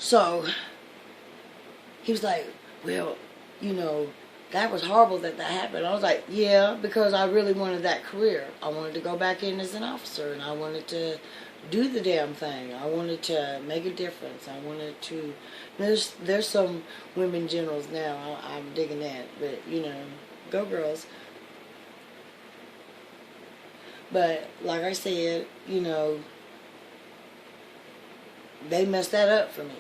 So he was like, well, you know, that was horrible that happened. I was like, yeah, because I really wanted that career. I wanted to go back in as an officer, and I wanted to do the damn thing. I wanted to make a difference. I wanted to. There's some women generals now. I'm digging that, but you know, go girls. But like I said, you know, they messed that up for me.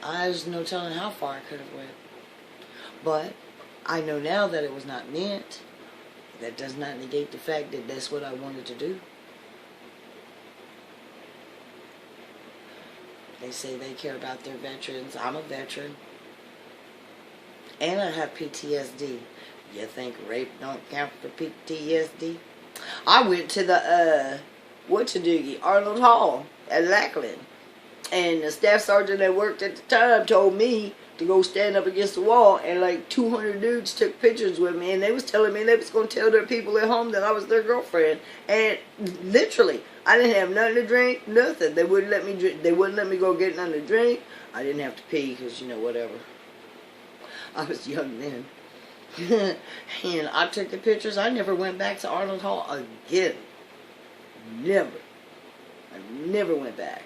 There's no telling how far I could have went. But I know now that it was not meant. That does not negate the fact that that's what I wanted to do. They say they care about their veterans. I'm a veteran. And I have PTSD. You think rape don't count for PTSD? I went to the, Arnold Hall at Lackland. And the staff sergeant that worked at the time told me to go stand up against the wall, and like 200 dudes took pictures with me, and they was telling me they was going to tell their people at home that I was their girlfriend. And literally, I didn't have nothing to drink, nothing. They wouldn't let me drink. They wouldn't let me go get nothing to drink. I didn't have to pee because, you know, whatever. I was young then. And I took the pictures. I never went back to Arnold Hall again. Never. I never went back.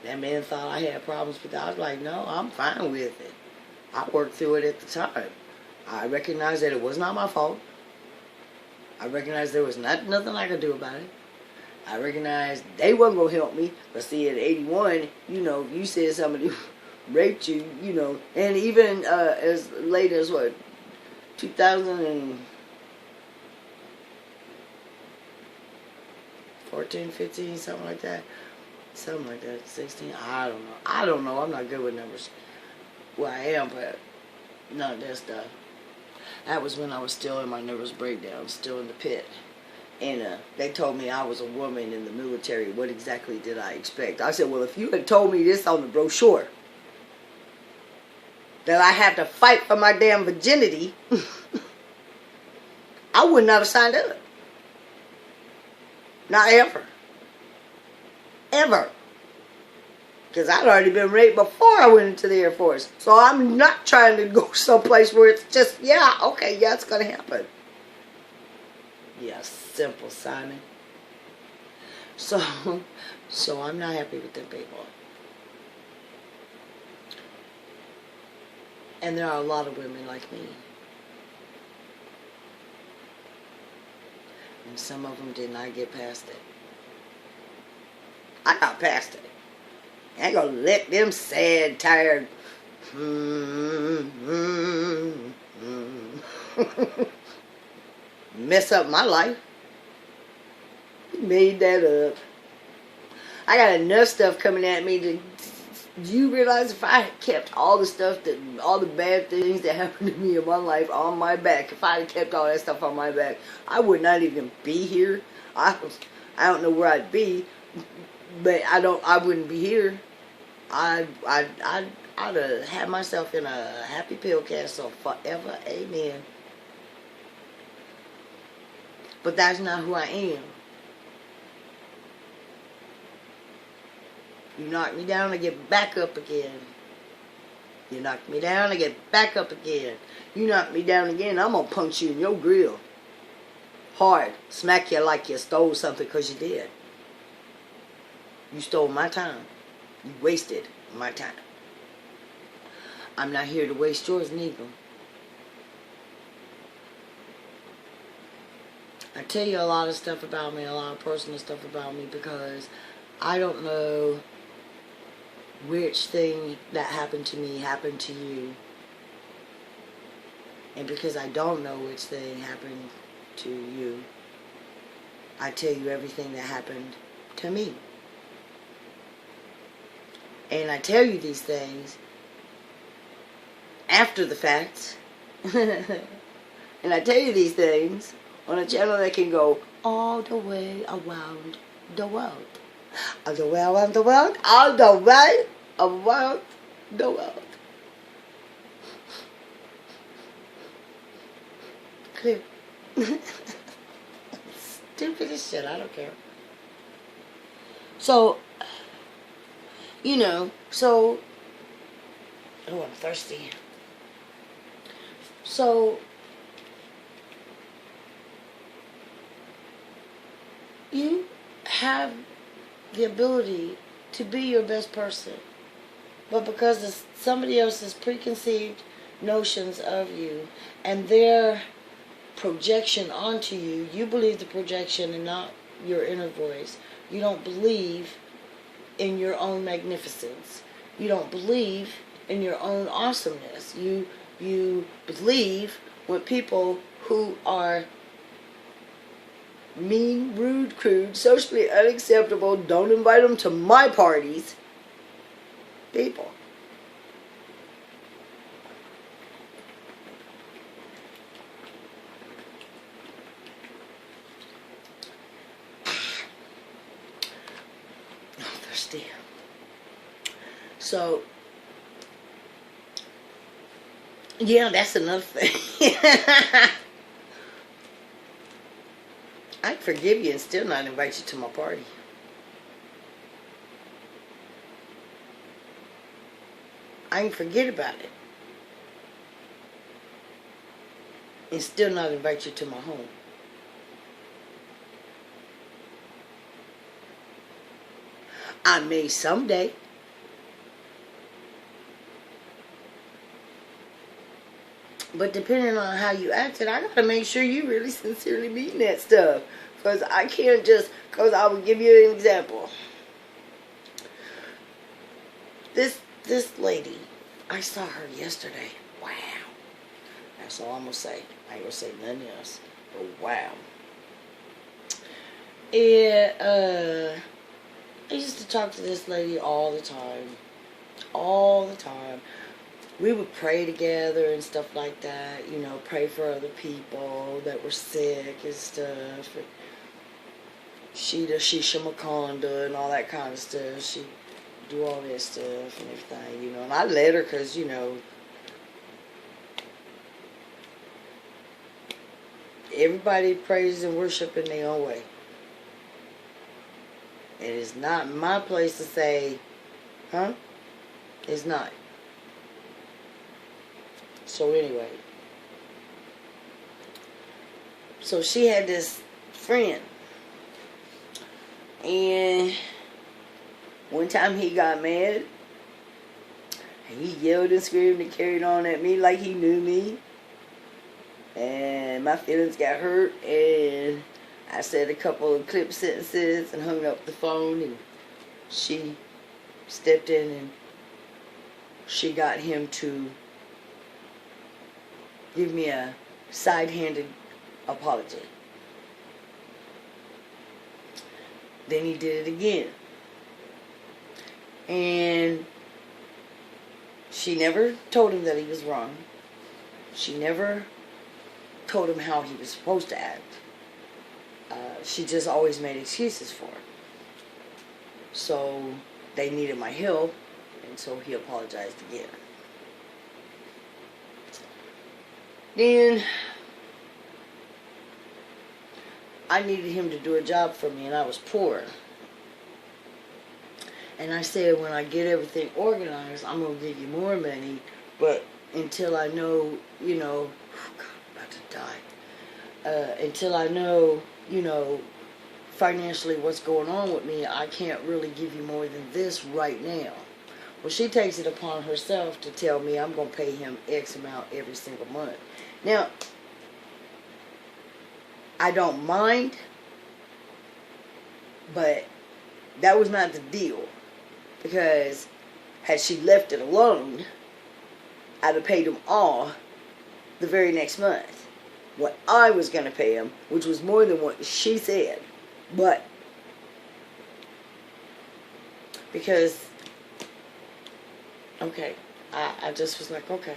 That man thought I had problems with that. I was like, no, I'm fine with it. I worked through it at the time. I recognized that it was not my fault. I recognized there was nothing I could do about it. I recognized they wasn't going to help me. But see, at 81, you know, you said somebody raped you, you know, and even as late as, 2014, 15, something like that. Something like that, 16, I don't know, I'm not good with numbers. Well, I am, but none of that stuff. That was when I was still in my nervous breakdown, still in the pit. And they told me I was a woman in the military. What exactly did I expect? I said, well, if you had told me this on the brochure, that I have to fight for my damn virginity, I would not have signed up. Not ever. Ever. Because I'd already been raped before I went into the Air Force. So I'm not trying to go someplace where it's just, yeah, okay, yeah, it's going to happen. Yeah, simple, Simon. So I'm not happy with them people. And there are a lot of women like me. And some of them did not get past it. I got past it. I ain't gonna let them sad, tired mess up my life. You made that up. I got enough stuff coming at me to. Do you realize if I had kept all the stuff all the bad things that happened to me in my life on my back, if I had kept all that stuff on my back, I would not even be here. I don't know where I'd be. But I wouldn't be here. I'd have had myself in a happy pill castle forever. Amen. But that's not who I am. You knock me down, I get back up again. You knock me down, I get back up again. You knock me down again, I'm going to punch you in your grill. Hard. Smack you like you stole something because you did. You stole my time. You wasted my time. I'm not here to waste yours neither. I tell you a lot of stuff about me, a lot of personal stuff about me, because I don't know which thing that happened to me happened to you. And because I don't know which thing happened to you, I tell you everything that happened to me. And I tell you these things after the fact. And I tell you these things on a channel that can go all the way around the world. All the way around the world. All the way around the world. Clear. stupidest shit. I don't care. So, oh, I'm thirsty. So, you have the ability to be your best person. But because of somebody else's preconceived notions of you and their projection onto you, you believe the projection and not your inner voice. You don't believe in your own magnificence. You don't believe in your own awesomeness. You believe when people who are mean, rude, crude, socially unacceptable, don't invite them to my parties. People. I'm thirsty. So, yeah, that's another thing. I can forgive you and still not invite you to my party. I can forget about it and still not invite you to my home. I may someday. But depending on how you acted, I gotta make sure you really sincerely mean that stuff. Because I can't just, because I will give you an example. This lady, I saw her yesterday. Wow. That's all I'm going to say. I ain't going to say nothing else. But wow. I used to talk to this lady all the time. All the time. We would pray together and stuff like that. Pray for other people that were sick and stuff. And Shisha Makonda and all that kind of stuff. She'd do all that stuff and everything, And I let her because, everybody praises and worship in their own way. It is not my place to say, huh? It's not. So anyway. So she had this friend. And one time he got mad. And he yelled and screamed and carried on at me like he knew me. And my feelings got hurt. And I said a couple of clip sentences and hung up the phone. And she stepped in and she got him to give me a side-handed apology. Then he did it again. And she never told him that he was wrong. She never told him how he was supposed to act. She just always made excuses for it. So they needed my help, and so he apologized again. Then I needed him to do a job for me, and I was poor. And I said, when I get everything organized, I'm going to give you more money, but until I know, oh God, I'm about to die. Until I know, financially what's going on with me, I can't really give you more than this right now. Well, she takes it upon herself to tell me I'm going to pay him X amount every single month. Now, I don't mind, but that was not the deal. Because had she left it alone, I'd have paid him all the very next month. What I was going to pay him, which was more than what she said. But, because, okay, I just was like, okay,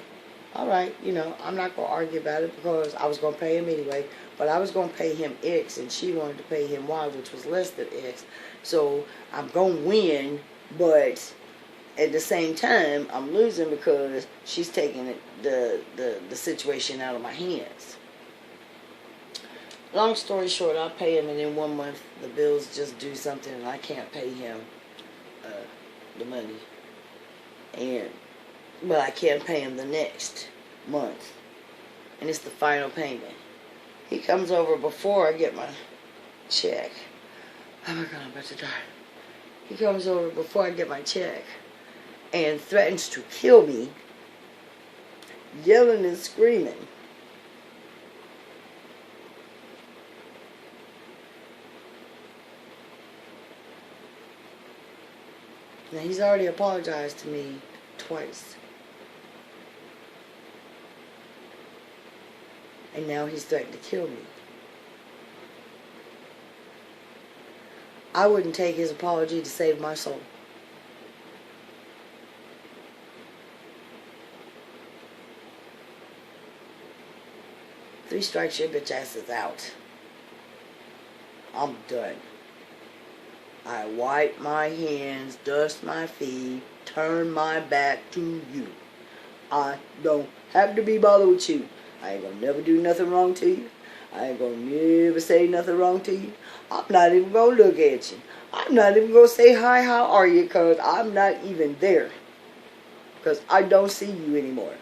all right, I'm not going to argue about it because I was going to pay him anyway. But I was going to pay him X and she wanted to pay him Y, which was less than X. So I'm going to win, but at the same time, I'm losing because she's taking the situation out of my hands. long story short, I pay him, and in 1 month the bills just do something, and I can't pay him the money, and but I can't pay him the next month, and it's the final payment. He comes over before I get my check. Oh my God, I'm about to die. He comes over before I get my check and threatens to kill me, yelling and screaming. Now, he's already apologized to me twice. And now he's threatened to kill me. I wouldn't take his apology to save my soul. Three strikes, your bitch ass is out. I'm done. I wipe my hands, dust my feet, turn my back to you. I don't have to be bothered with you. I ain't gonna never do nothing wrong to you. I ain't gonna never say nothing wrong to you. I'm not even gonna look at you. I'm not even gonna say hi, how are you, cause I'm not even there. Cause I don't see you anymore.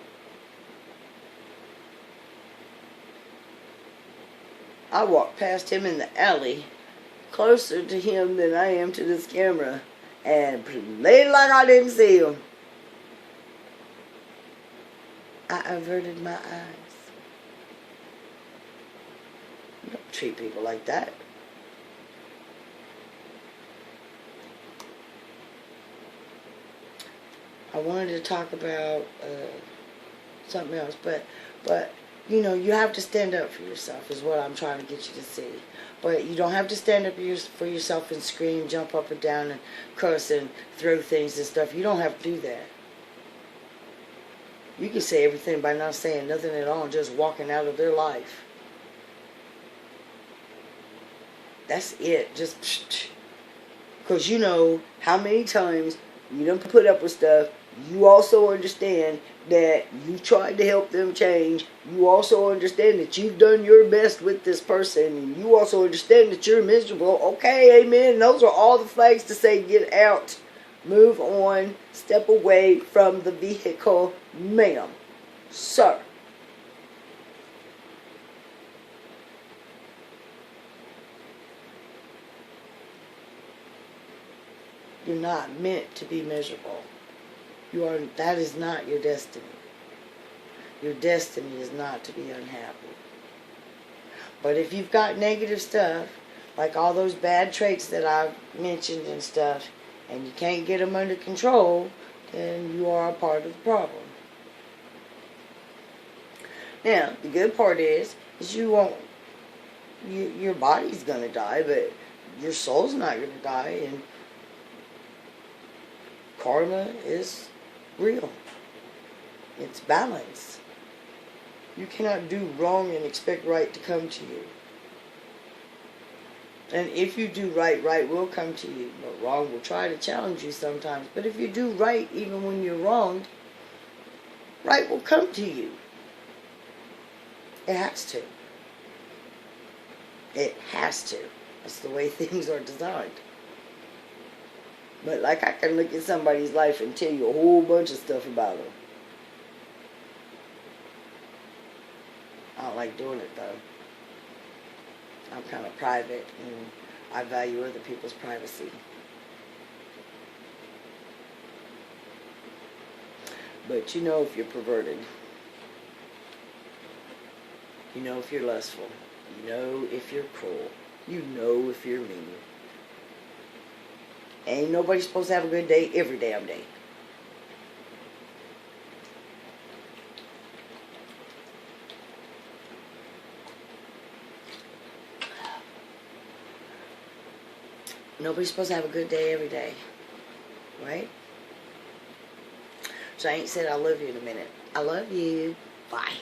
I walked past him in the alley, closer to him than I am to this camera, and played like I didn't see him. I averted my eyes. You don't treat people like that. I wanted to talk about something else, but you know, you have to stand up for yourself is what I'm trying to get you to see. But you don't have to stand up for yourself and scream, jump up and down and curse and throw things and stuff. You don't have to do that. You can say everything by not saying nothing at all and just walking out of their life. That's it. Just because you know how many times you done put up with stuff. You also understand that you tried to help them change. You also understand that you've done your best with this person. And you also understand that you're miserable. Okay, amen. And those are all the flags to say get out. Move on. Step away from the vehicle, ma'am. Sir. You're not meant to be miserable. That is not your destiny. Your destiny is not to be unhappy. But if you've got negative stuff, like all those bad traits that I've mentioned and stuff, and you can't get them under control, then you are a part of the problem. Now, the good part is your body's going to die, but your soul's not going to die, and karma is real. It's balance. You cannot do wrong and expect right to come to you. And if you do right, right will come to you. But wrong will try to challenge you sometimes. But if you do right, even when you're wronged, right will come to you. It has to. It has to. That's the way things are designed. But like I can look at somebody's life and tell you a whole bunch of stuff about them. I don't like doing it though. I'm kind of private and I value other people's privacy. But you know if you're perverted. You know if you're lustful. You know if you're cruel. You know if you're mean. Ain't nobody supposed to have a good day every damn day. Nobody's supposed to have a good day every day. Right? So I ain't said I love you in a minute. I love you. Bye.